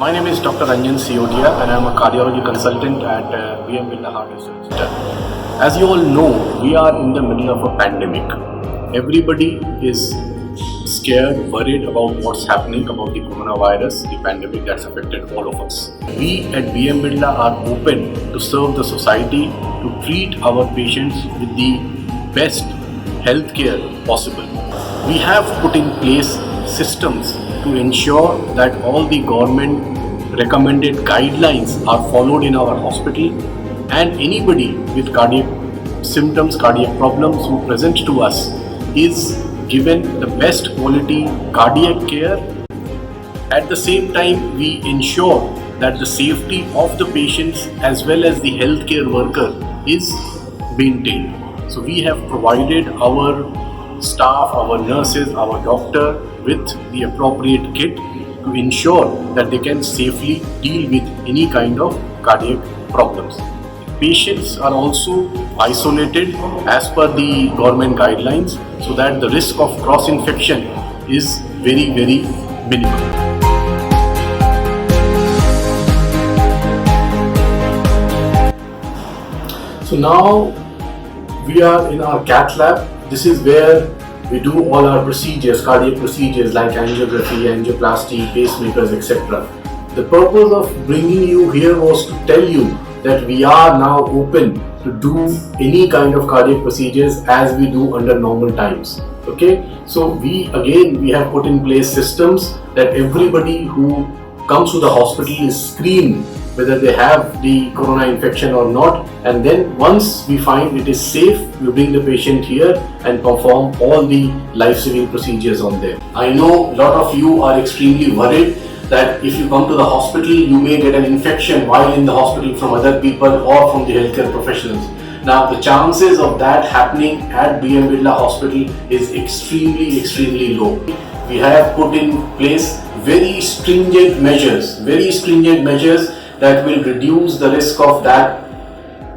My name is Dr. Anjan Siotia and I am a cardiology consultant at BM Birla Heart Research Centre. As you all know, we are in the middle of a pandemic. Everybody is scared, worried about what's happening about the coronavirus, the pandemic that's affected all of us. We at BM Birla are open to serve the society, to treat our patients with the best healthcare possible. We have put in place systems to ensure that all the government recommended guidelines are followed in our hospital, and anybody with cardiac symptoms, cardiac problems who present to us is given the best quality cardiac care. At the same time, we ensure that the safety of the patients as well as the healthcare worker is maintained. So we have provided our staff, our nurses, our doctor with the appropriate kit to ensure that they can safely deal with any kind of cardiac problems. Patients are also isolated as per the government guidelines so that the risk of cross-infection is very minimal. So now we are in our cath lab. This is where we do all our procedures, cardiac procedures like angiography, angioplasty, pacemakers, etc. The purpose of bringing you here was to tell you that we are now open to do any kind of cardiac procedures as we do under normal times. Okay, so we have put in place systems that everybody who comes to the hospital is screened whether they have the corona infection or not, and then once we find it is safe, we bring the patient here and perform all the life-saving procedures on them. I know a lot of you are extremely worried that if you come to the hospital, you may get an infection while in the hospital from other people or from the healthcare professionals. Now, the chances of that happening at BM Birla Hospital is extremely low. We have put in place very stringent measures that will reduce the risk of that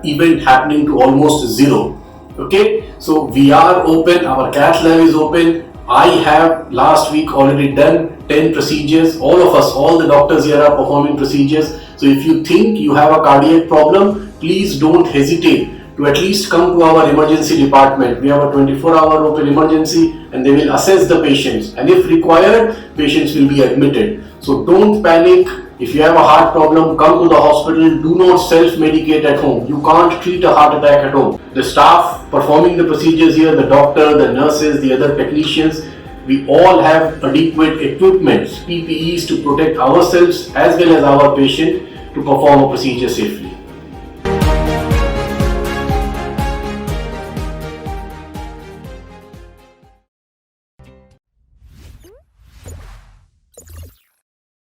event happening to almost zero. Okay, so we are open, our cath lab is open. I have last week already done 10 procedures. All of us, all the doctors here are performing procedures. So if you think you have a cardiac problem, please don't hesitate to at least come to our emergency department. We have a 24-hour open emergency and they will assess the patients, and if required, patients will be admitted. So don't panic. If you have a heart problem, come to the hospital. Do not self-medicate at home. You can't treat a heart attack at home. The staff performing the procedures here, the doctor, the nurses, the other technicians, we all have adequate equipment, PPEs to protect ourselves as well as our patient to perform a procedure safely.